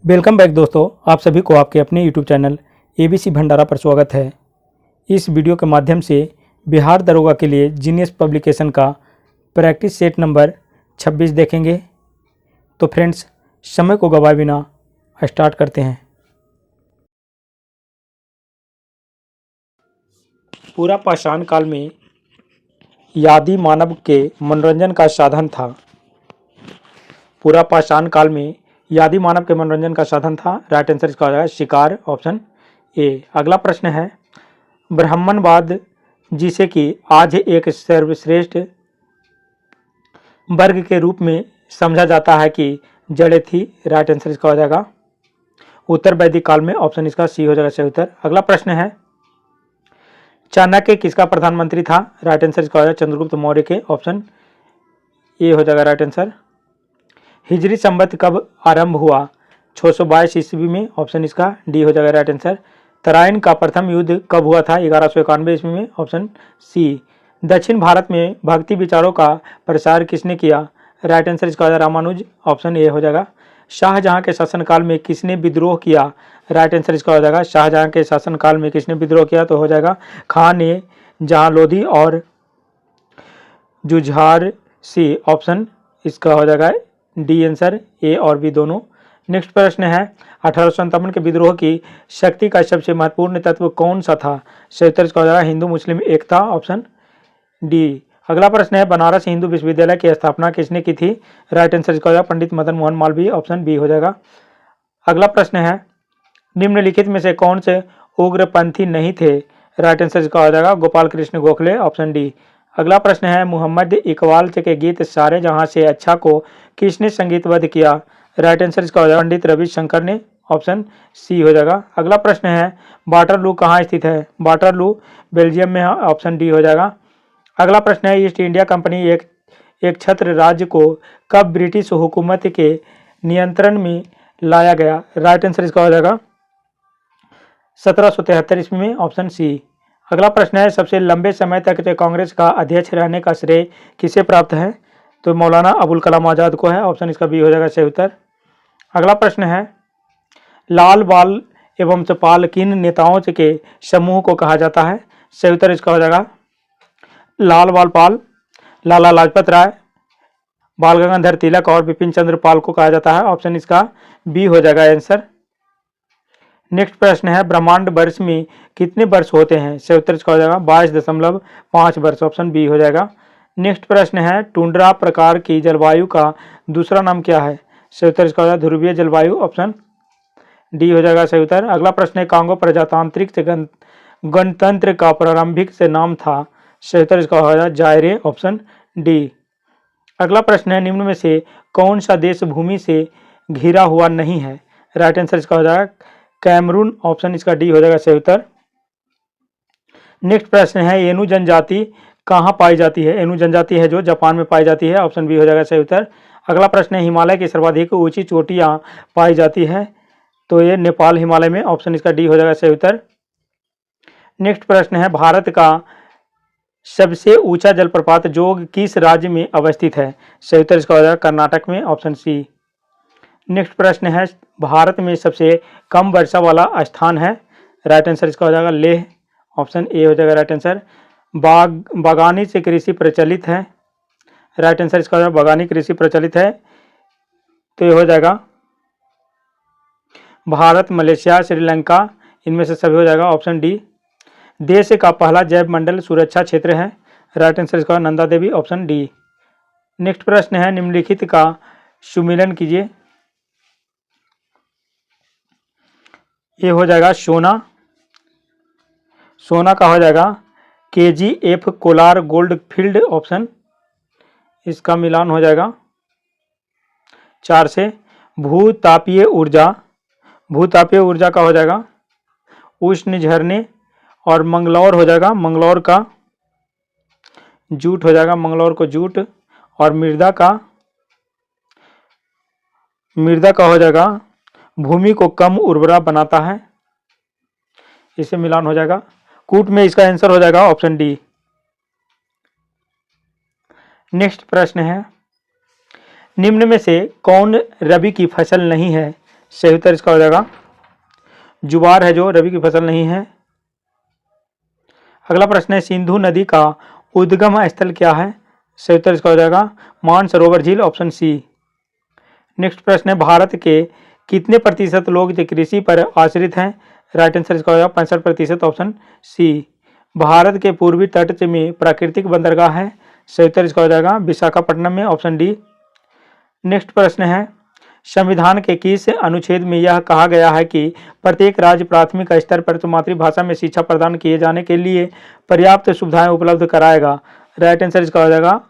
Welcome back दोस्तों, आप सभी को आपके अपने यूट्यूब चैनल एबीसी भंडारा पर स्वागत है। इस वीडियो के माध्यम से बिहार दरोगा के लिए जीनियस पब्लिकेशन का प्रैक्टिस सेट नंबर 26 देखेंगे। तो फ्रेंड्स, समय को गवाए बिना स्टार्ट करते हैं। पूरा पाषाण काल में यादी मानव के मनोरंजन का साधन था। पूरा पाषाण काल में यादी मानव के मनोरंजन का साधन था। राइट आंसर इसका हो जाएगा शिकार, ऑप्शन ए। अगला प्रश्न है, ब्राह्मणवाद जिसे कि आज एक सर्वश्रेष्ठ वर्ग के रूप में समझा जाता है कि जड़ें थी। राइट आंसर इसका हो जाएगा उत्तर वैदिक काल में, ऑप्शन इसका सी हो जाएगा सही उत्तर। अगला प्रश्न है, चाणक्य किसका प्रधानमंत्री था। राइट आंसर इसका हो जाएगा चंद्रगुप्त मौर्य के, ऑप्शन ए हो जाएगा राइट आंसर। हिजरी संवत कब आरंभ हुआ। 622 ईस्वी में, ऑप्शन इसका डी हो जाएगा राइट आंसर। तराइन का प्रथम युद्ध कब हुआ था। 1191 ईस्वी में, ऑप्शन सी। दक्षिण भारत में भक्ति विचारों का प्रसार किसने किया। राइट आंसर इसका हो जाएगा रामानुज, ऑप्शन ए हो जाएगा। शाहजहां के शासनकाल में किसने विद्रोह किया। राइट आंसर इसका हो जाएगा शाहजहां के शासनकाल में किसने विद्रोह किया, तो हो जाएगा खान ए जहां लोधी और जुझार सी, ऑप्शन इसका हो जाएगा डी आंसर, ए और बी दोनों। नेक्स्ट प्रश्न है, 1857 के विद्रोह की शक्ति का सबसे महत्वपूर्ण तत्व कौन सा था। सही उत्तर इसका हो जाएगा हिंदू मुस्लिम एकता, ऑप्शन डी। अगला प्रश्न है, बनारस हिंदू विश्वविद्यालय की स्थापना किसने की थी। राइट आंसर इसका हो जाएगा पंडित मदन मोहन मालवीय, ऑप्शन बी हो जाएगा। अगला प्रश्न है, निम्नलिखित में से कौन से उग्रपंथी नहीं थे। राइट आंसर इसका हो जाएगा गोपाल कृष्ण गोखले, ऑप्शन डी। अगला प्रश्न है, मोहम्मद इकबाल के गीत सारे जहां से अच्छा को किसने संगीतबद्ध किया। राइट आंसर इसका हो जाएगा पंडित रविशंकर ने, ऑप्शन सी हो जाएगा। अगला प्रश्न है, वाटरलू कहाँ स्थित है। वाटरलू बेल्जियम में है, ऑप्शन डी हो जाएगा। अगला प्रश्न है, ईस्ट इंडिया कंपनी एक छत्र राज्य को कब ब्रिटिश हुकूमत के नियंत्रण में लाया गया। राइट आंसर इसका हो जाएगा 1773 ईस्वी में, ऑप्शन सी। अगला प्रश्न है, सबसे लंबे समय तक कांग्रेस का अध्यक्ष रहने का श्रेय किसे प्राप्त है, तो मौलाना अबुल कलाम आजाद को है, ऑप्शन इसका बी हो जाएगा सही उत्तर। अगला प्रश्न है, लाल बाल एवं चपाल किन नेताओं के समूह को कहा जाता है। सही उत्तर इसका हो जाएगा लाल बाल पाल, लाला लाजपत राय, बाल गंगाधर तिलक और बिपिन चंद्र पाल को कहा जाता है, ऑप्शन इसका बी हो जाएगा आंसर। नेक्स्ट प्रश्न है, ब्रह्मांड वर्ष में कितने वर्ष होते हैं। सही उत्तर इसका हो जाएगा 22.5 वर्ष, ऑप्शन बी हो जाएगा। नेक्स्ट प्रश्न है, टुंड्रा प्रकार की जलवायु का दूसरा नाम क्या है। सही उत्तर इसका हो जाएगा ध्रुवीय जलवायु, ऑप्शन डी हो जाएगा सही उत्तर। अगला प्रश्न है, कांगो प्रजातांत्रिक गणतंत्र का प्रारंभिक से नाम था। सही उत्तर इसका हो जाएगा जायरे, ऑप्शन डी। अगला प्रश्न है, निम्न में से कौन सा देश भूमि से घिरा हुआ नहीं है। राइट आंसर इसका हो जाएगा कैमरून, ऑप्शन इसका डी हो जाएगा सही उत्तर। नेक्स्ट प्रश्न है, एनु जनजाति कहाँ पाई जाती है। एनु जनजाति है जो जापान में पाई जाती है, ऑप्शन बी हो जाएगा सही उत्तर। अगला प्रश्न है, हिमालय की सर्वाधिक ऊंची चोटियां पाई जाती है, तो ये नेपाल हिमालय में, ऑप्शन इसका डी हो जाएगा सही उत्तर। नेक्स्ट प्रश्न है, भारत का सबसे ऊंचा जलप्रपात जोग किस राज्य में अवस्थित है। सही उत्तर इसका हो जाएगा कर्नाटक में, ऑप्शन सी। नेक्स्ट प्रश्न है, भारत में सबसे कम वर्षा वाला स्थान है। राइट आंसर इसका हो जाएगा लेह, ऑप्शन ए हो जाएगा राइट आंसर। बागानी से कृषि प्रचलित है। राइट आंसर इसका हो जाएगा बागानी कृषि प्रचलित है, तो ये हो जाएगा भारत, मलेशिया, श्रीलंका, इनमें से सभी हो जाएगा, ऑप्शन डी। देश का पहला जैव मंडल सुरक्षा क्षेत्र है। राइट आंसर इसका Nanda Devi, option D. Next प्रश्न है, निम्नलिखित का सुमेलन कीजिए। ये हो जाएगा सोना, सोना का हो जाएगा KGF Kolar gold field, option इसका मिलान हो जाएगा 4 से। भूतापीय ऊर्जा, भूतापीय ऊर्जा का हो जाएगा उष्ण झरने, और मंगलौर हो जाएगा, मंगलौर का जूट हो जाएगा, मंगलौर को जूट, और मृदा का हो जाएगा भूमि को कम उर्वरा बनाता है, इसे मिलान हो जाएगा कूट में, इसका आंसर हो जाएगा ऑप्शन डी। नेक्स्ट प्रश्न है, निम्न में से कौन रबी की फसल नहीं है। सही उत्तर इसका हो जाएगा जुवार है जो रबी की फसल नहीं है। अगला प्रश्न है सिंधु नदी का उद्गम स्थल क्या है? सही उत्तर इसका हो जाएगा मानसरोवर झील, ऑप्शन सी। नेक्स्ट प्रश्न है भारत के कितने प्रतिशत लोग जो कृषि पर आश्रित हैं? राइट आंसर इसका हो जाएगा 65%, ऑप्शन सी। भारत के पूर्वी तट में प्राकृतिक बंदरगाह है? सही उत्तर इसका हो जाएगा विशाखापट्टनम में, ऑप्शन डी। नेक्स्ट प्रश्न है संविधान के किस अनुच्छेद में यह कहा गया है कि प्रत्येक राज्य प्राथमिक स्तर पर मातृभाषा में शिक्षा प्रदान किए जाने के लिए पर्याप्त सुविधाएं उपलब्ध कराएगा? राइट आंसर इसका हो जाएगा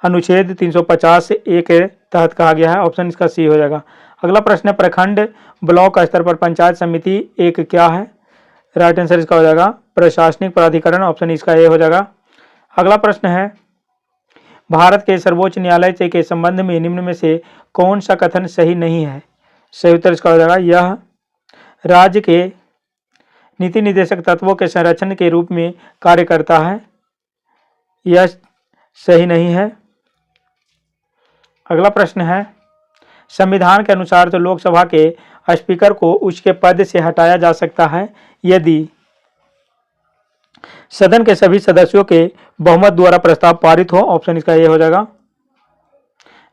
अनुच्छेद 350 के तहत कहा गया है, ऑप्शन इसका सी हो जाएगा। अगला प्रश्न है प्रखंड ब्लॉक स्तर पर पंचायत समिति एक क्या है? राइट आंसर इसका हो जाएगा प्रशासनिक प्राधिकरण, ऑप्शन इसका ए हो जाएगा। अगला प्रश्न है भारत के सर्वोच्च न्यायालय के संबंध में निम्न में से कौन सा कथन सही नहीं है? सही उत्तर इसका हो जाएगा यह राज्य के नीति निर्देशक तत्वों के संरक्षण के रूप में कार्य करता है, यह सही नहीं है। अगला प्रश्न है संविधान के अनुसार तो लोकसभा के स्पीकर को उसके पद से हटाया जा सकता है यदि सदन के सभी सदस्यों के बहुमत द्वारा प्रस्ताव पारित हो, ऑप्शन इसका ये हो जाएगा।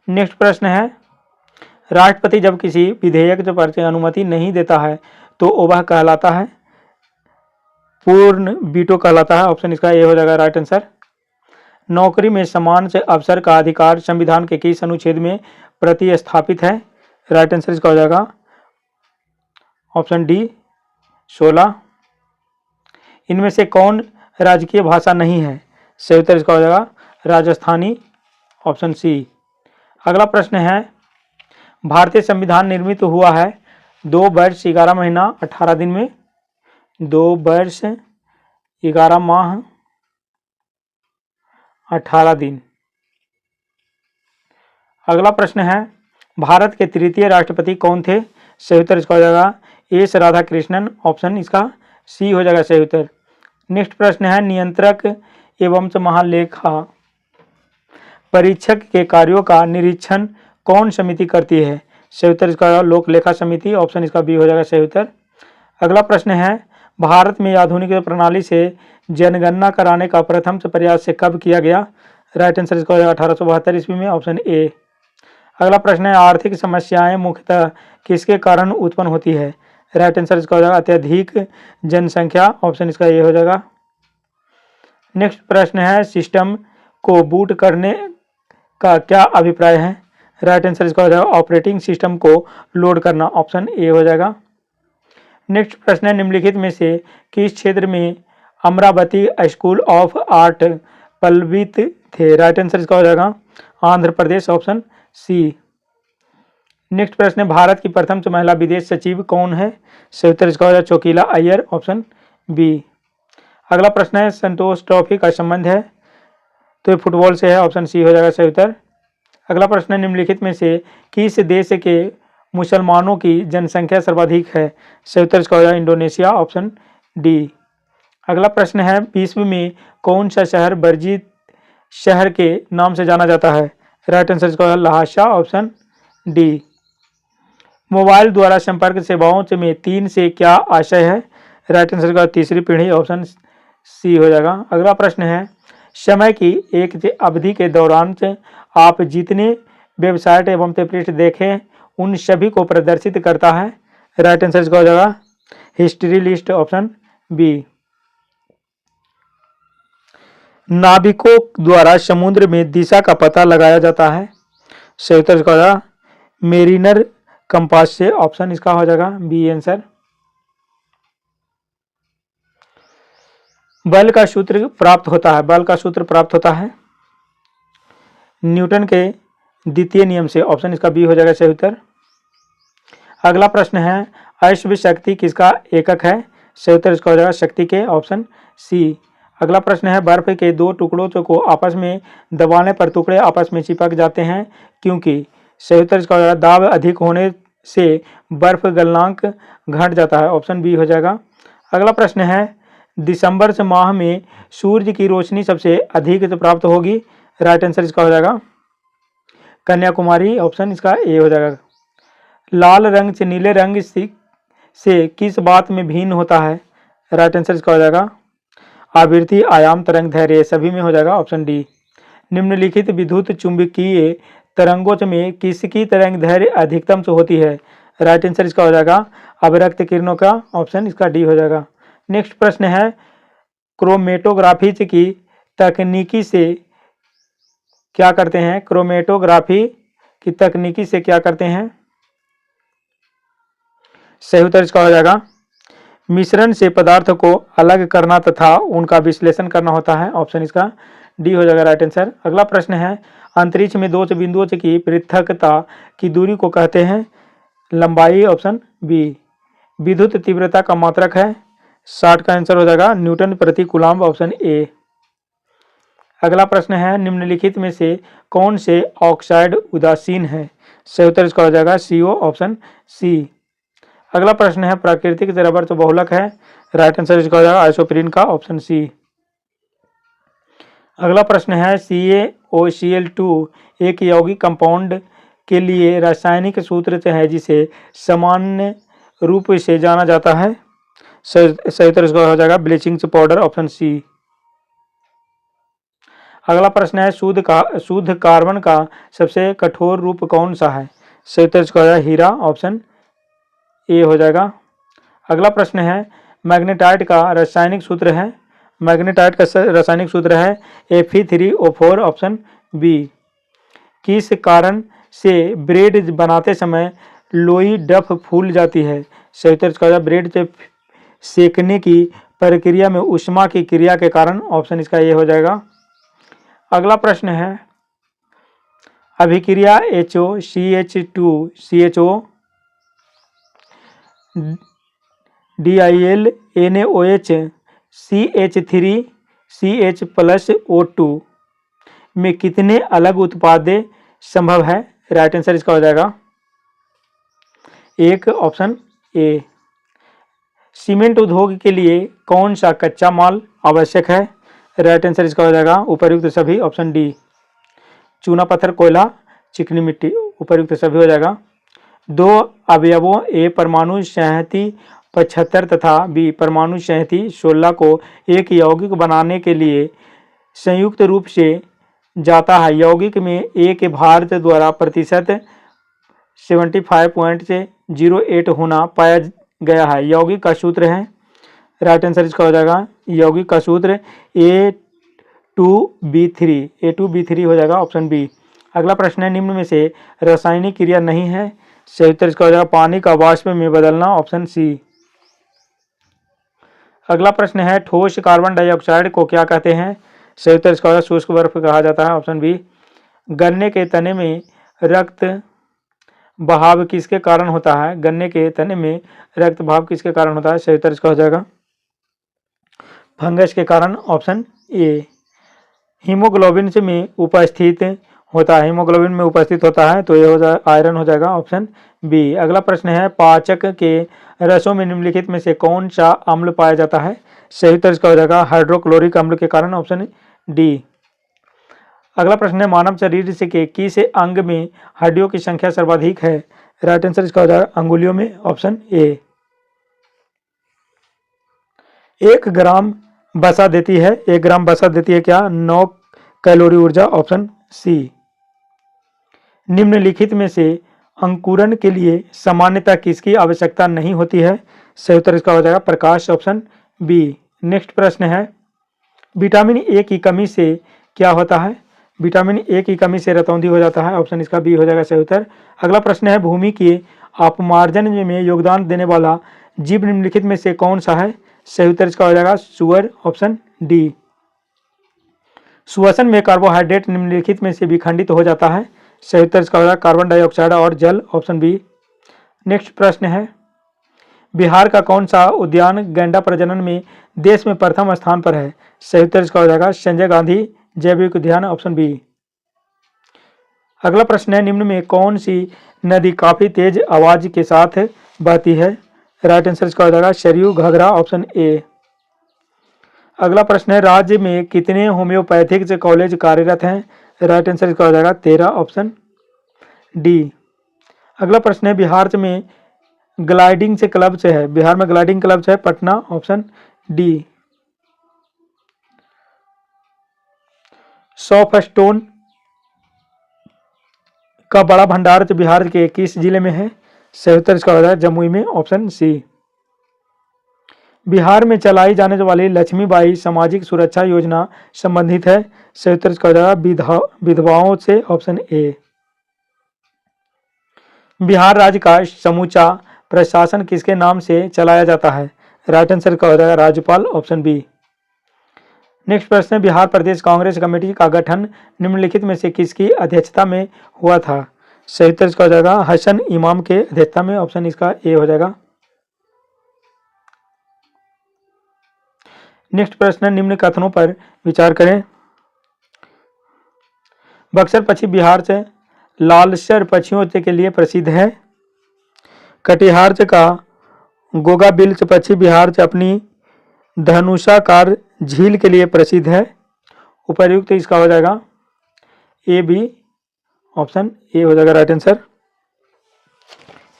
नेक्स्ट प्रश्न है राष्ट्रपति जब किसी विधेयक पर अनुमति नहीं देता है तो वह कहलाता है पूर्ण वीटो कहलाता है, ऑप्शन इसका ये हो जाएगा राइट आंसर। नौकरी में समान से अवसर का अधिकार संविधान के किस अनुच्छेद में प्रतिस्थापित है? राइट आंसर इसका हो जाएगा ऑप्शन डी 16। इनमें से कौन राजकीय भाषा नहीं है? सही उत्तर इसका हो जाएगा राजस्थानी, ऑप्शन सी। अगला प्रश्न है भारतीय संविधान निर्मित हुआ है 2 वर्ष 11 महीना 18 दिन में, 2 वर्ष 11 माह 18 दिन। अगला प्रश्न है भारत के तृतीय राष्ट्रपति कौन थे? सही उत्तर इसका हो जाएगा एस राधाकृष्णन, ऑप्शन इसका सी हो जाएगा सही उत्तर। नेक्स्ट प्रश्न है नियंत्रक एवं महालेखा परीक्षक के कार्यों का निरीक्षण कौन समिति करती है? सही उत्तर इसका लोक लेखा समिति, ऑप्शन इसका बी हो जाएगा सही उत्तर। अगला प्रश्न है भारत में आधुनिक प्रणाली से जनगणना कराने का प्रथम प्रयास से कब किया गया? राइट आंसर इसका हो जाएगा 1872 ईस्वी में, ऑप्शन ए। अगला प्रश्न है आर्थिक समस्याएं मुख्यतः किसके कारण उत्पन्न होती है? राइट आंसर इसका हो जाएगा अत्यधिक जनसंख्या, ऑप्शन इसका ये हो जाएगा। नेक्स्ट प्रश्न है सिस्टम को बूट करने का क्या अभिप्राय है? राइट आंसर इसका हो जाएगा ऑपरेटिंग सिस्टम को लोड करना, ऑप्शन ए हो जाएगा। नेक्स्ट प्रश्न है निम्नलिखित में से किस क्षेत्र में अमरावती स्कूल ऑफ आर्ट पल्लवित थे? राइट आंसर इसका हो जाएगा Andhra Pradesh, option C. Next प्रश्न है भारत की प्रथम महिला विदेश सचिव कौन है? सही उत्तर इसका हो जाएगा चोकीला अय्यर, ऑप्शन बी। अगला प्रश्न है संतोष ट्रॉफी का संबंध है तो ये फुटबॉल से है, ऑप्शन सी हो जाएगा सही उत्तर। अगला प्रश्न है निम्नलिखित में से किस देश के मुसलमानों की जनसंख्या सर्वाधिक है? सही उत्तर इसका हो जाएगा इंडोनेशिया, ऑप्शन डी। अगला प्रश्न है विश्व में कौन सा शहर वर्जित शहर के नाम से जाना जाता है? राइट आंसर इसका लहासा, ऑप्शन डी। मोबाइल द्वारा संपर्क सेवाओं में 3 से क्या आशय है? राइट आंसर का तीसरी पीढ़ी, ऑप्शन सी हो जाएगा। अगला प्रश्न है समय की एक अवधि के दौरान आप जितने वेबसाइट एवं पृष्ठ देखें उन सभी को प्रदर्शित करता है? राइट आंसर इसका हो जाएगा हिस्ट्री लिस्ट, ऑप्शन बी। नाविकों द्वारा समुद्र में दिशा का पता लगाया जाता है? सही उत्तर इसका हो जाएगा मेरिनर कंपास से, ऑप्शन इसका हो जाएगा बी आंसर। बल का सूत्र प्राप्त होता है, बल का सूत्र प्राप्त होता है न्यूटन के द्वितीय नियम से, ऑप्शन इसका बी हो जाएगा सही उत्तर। अगला प्रश्न है अश्व शक्ति किसका एकक है? सही उत्तर इसका हो जाएगा शक्ति के, ऑप्शन सी। अगला प्रश्न है बर्फ के 2 टुकड़ों को आपस में दबाने पर टुकड़े आपस में चिपक जाते हैं क्योंकि? सही उत्तर इसका हो जाएगा दाब अधिक होने से बर्फ गलनांक घट जाता है, ऑप्शन बी हो जाएगा। अगला प्रश्न है दिसंबर से माह में सूर्य की रोशनी सबसे अधिक प्राप्त होगी? राइट आंसर इसका हो जाएगा कन्याकुमारी, ऑप्शन इसका ए हो जाएगा। लाल रंग से नीले रंग से किस बात में भिन्न होता है? राइट आंसर इसका हो जाएगा आवृत्ति, आयाम, तरंग दैर्ध्य, सभी में हो जाएगा ऑप्शन डी। निम्नलिखित विद्युत चुंबकीय तरंगों में किसकी तरंग दैर्ध्य अधिकतम से होती है? राइट आंसर इसका हो जाएगा अवरक्त किरणों का, ऑप्शन इसका डी हो जाएगा। नेक्स्ट प्रश्न है क्रोमेटोग्राफी की तकनीकी से क्या करते हैं? क्रोमेटोग्राफी की तकनीकी से क्या करते हैं? सही उत्तर इसका हो जाएगा मिश्रण से पदार्थ को अलग करना तथा उनका विश्लेषण करना होता है, ऑप्शन इसका डी हो जाएगा राइट आंसर। अगला प्रश्न है अंतरिक्ष में दो बिंदुओं की पृथकता की दूरी को कहते हैं? लंबाई, ऑप्शन बी। विद्युत तीव्रता का मात्रक है? 60 का आंसर हो जाएगा न्यूटन प्रति कूलम्ब, ऑप्शन ए। अगला प्रश्न है निम्नलिखित में से कौन से ऑक्साइड उदासीन है? सही उत्तर इसका हो जाएगा CO, ऑप्शन सी। अगला प्रश्न है प्राकृतिक रबर तो बहुलक है? राइट आंसर इसका हो जाएगा आइसोप्रीन का, ऑप्शन सी। अगला प्रश्न है CaOCl2 एक यौगिक कंपाउंड के लिए रासायनिक सूत्र है जिसे सामान्य रूप से जाना जाता है? सही उत्तर इसका हो जाएगा ब्लीचिंग पाउडर, ऑप्शन सी। अगला प्रश्न है शुद्ध कार्बन का सबसे कठोर रूप कौन सा है? सही उत्तर इसका हो जाएगा हीरा, ऑप्शन ए हो जाएगा। अगला प्रश्न है मैग्नेटाइट का रासायनिक सूत्र है? मैग्नेटाइट का रासायनिक सूत्र है Fe3O4, ऑप्शन बी। किस कारण से ब्रेड बनाते समय लोई डफ फूल जाती है? सही उत्तर इसका हो जाएगा ब्रेड से सेकने की प्रक्रिया में ऊष्मा की क्रिया के कारण, ऑप्शन इसका ये हो जाएगा। अगला प्रश्न है अभिक्रिया HOCH2CHO DIL NaOH CH3CH+O2 में कितने अलग उत्पाद संभव है? राइट आंसर इसका हो जाएगा एक, ऑप्शन ए। सीमेंट उद्योग के लिए कौन सा कच्चा माल आवश्यक है? राइट आंसर इसका हो जाएगा उपर्युक्त सभी, ऑप्शन डी। चूना पत्थर, कोयला, चिकनी मिट्टी, उपर्युक्त सभी हो जाएगा। दो अवयवों ए परमाणु संहति 75 तथा बी परमाणु संहति 16 को एक यौगिक बनाने के लिए संयुक्त रूप से जाता है। यौगिक में ए के भार द्वारा प्रतिशत 75.08 होना पाया गया है। यौगिक का सूत्र है? राइट आंसर इसका हो जाएगा यौगिक का सूत्र A2B3 हो जाएगा, ऑप्शन बी। अगला प्रश्न है निम्न में से रासायनिक क्रिया नहीं है? सही उत्तर इसका हो जाएगा पानी का वाष्प में बदलना, ऑप्शन सी। अगला प्रश्न है ठोस कार्बन डाइऑक्साइड को क्या कहते हैं? सही उत्तर इसका हो जाएगा शुष्क बर्फ कहा जाता है, ऑप्शन बी। गन्ने के तने में रक्त बहाव किसके कारण होता है? गन्ने के तने में रक्त बहाव किसके कारण होता है? सही उत्तर इसका हो जाएगा फंगस के कारण, ऑप्शन ए। हीमोग्लोबिन में उपस्थित होता है? हीमोग्लोबिन में उपस्थित होता है तो ये हो जाए आयरन हो जाएगा, ऑप्शन बी। अगला प्रश्न है पाचक के रसों में निम्नलिखित में से कौन सा अम्ल पाया जाता है? सही उत्तर इसका हो जाएगा हाइड्रोक्लोरिक अम्ल के कारण, ऑप्शन डी। अगला प्रश्न है मानव शरीर से के किस अंग में हड्डियों की संख्या सर्वाधिक है? राइट आंसर इसका हो जाएगा अंगुलियों में, ऑप्शन ए। 1 ग्राम वसा देती है? 1 ग्राम वसा देती है क्या? 9 कैलोरी ऊर्जा, ऑप्शन सी। निम्नलिखित में से अंकुरण के लिए सामान्यतः किसकी आवश्यकता नहीं होती है? सही उत्तर इसका हो जाएगा प्रकाश, ऑप्शन बी। नेक्स्ट प्रश्न है विटामिन ए की कमी से क्या होता है? विटामिन ए की कमी से रतौंधी हो जाता है, ऑप्शन इसका बी हो जाएगा सही उत्तर। अगला प्रश्न है भूमि के अपमार्जन में योगदान देने वाला जीव निम्नलिखित में से कौन सा है? सही उत्तर इसका हो जाएगा सुअर, ऑप्शन डी। श्वसन में कार्बोहाइड्रेट निम्नलिखित में से विखंडित हो जाता है? सही उत्तर इसका हो जाएगा कार्बन डाइऑक्साइड और जल, ऑप्शन बी। नेक्स्ट प्रश्न है बिहार का कौन सा उद्यान गैंडा प्रजनन में देश में प्रथम स्थान पर है? सही उत्तर इसका हो जाएगा संजय गांधी जैविक उद्यान, ऑप्शन बी। अगला प्रश्न है निम्न में कौन सी नदी काफी तेज आवाज के साथ बहती है? राइट आंसर इसका हो जाएगा सरयू घाघरा, ऑप्शन ए। अगला प्रश्न है राज्य में कितने होम्योपैथिक कॉलेज कार्यरत हैं? राइट आंसर इसका हो जाएगा 13, ऑप्शन डी। अगला प्रश्न है बिहार में ग्लाइडिंग से क्लब से है, बिहार में ग्लाइडिंग क्लब से है Patna, option D. Soft stone का बड़ा भंडार बिहार के किस जिले में है? सही उत्तर इसका हो जाएगा जमुई में, ऑप्शन सी। बिहार में चलाई जाने वाली लक्ष्मीबाई सामाजिक सुरक्षा योजना संबंधित है? सही उत्तर इसका हो जाएगा विधवाओं से, ऑप्शन ए। बिहार राज्य का समूचा प्रशासन किसके नाम से चलाया जाता है? राइट आंसर का हो जाएगा राज्यपाल, ऑप्शन बी। नेक्स्ट प्रश्न है बिहार प्रदेश कांग्रेस कमेटी का गठन निम्नलिखित में से किसकी अध्यक्षता में हुआ था? सही उत्तर इसका हो जाएगा हसन इमाम के अध्यक्षता में, ऑप्शन इसका ए हो जाएगा। नेक्स्ट प्रश्न है निम्न कथनों पर विचार करें। बक्सर पक्षी बिहार से लालसर पक्षियों के लिए प्रसिद्ध है। कटिहार का गोगा बिल्च पक्षी बिहार से अपनी धनुषाकार झील के लिए प्रसिद्ध है। उपर्युक्त इसका हो जाएगा ए बी, ऑप्शन ए हो जाएगा राइट आंसर।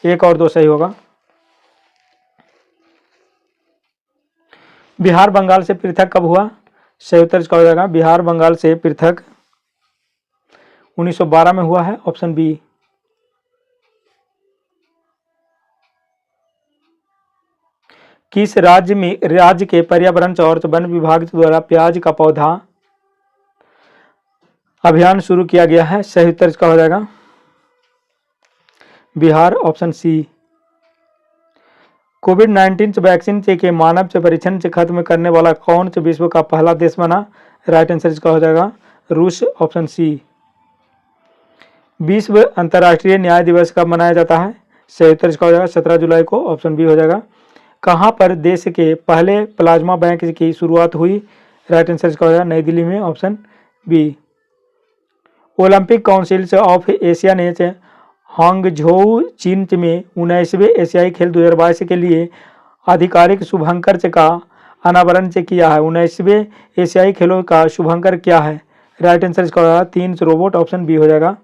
1 और 2 सही होगा। बिहार बंगाल से पृथक कब हुआ? सही उत्तर इसका हो जाएगा बिहार बंगाल से पृथक 1912 में हुआ है, ऑप्शन बी। किस राज्य के पर्यावरण और वन विभाग द्वारा प्याज का पौधा अभियान शुरू किया गया है? सही उत्तर इसका हो जाएगा बिहार, ऑप्शन सी। कोविड-19 वैक्सीन के मानव परीक्षण से खत्म करने वाला कौन से विश्व का पहला देश बना? राइट आंसर इसका हो जाएगा रूस, ऑप्शन सी। विश्व अंतर्राष्ट्रीय न्याय दिवस कब मनाया जाता है? सही उत्तर इसका हो जाएगा 17 जुलाई को, ऑप्शन बी हो जाएगा। कहाँ पर देश के पहले प्लाज्मा बैंक की शुरुआत हुई? राइट आंसर इसका हो जाएगा नई दिल्ली में, option B. Olympic Council of Asia ने हांगझोउ चीन में 19वें एशियाई खेल 2022 के लिए आधिकारिक शुभंकर का अनावरण किया है। 19वें एशियाई खेलों का शुभंकर क्या है? राइट आंसर इसका हो जाएगा 3 रोबोट, ऑप्शन बी हो जाएगा।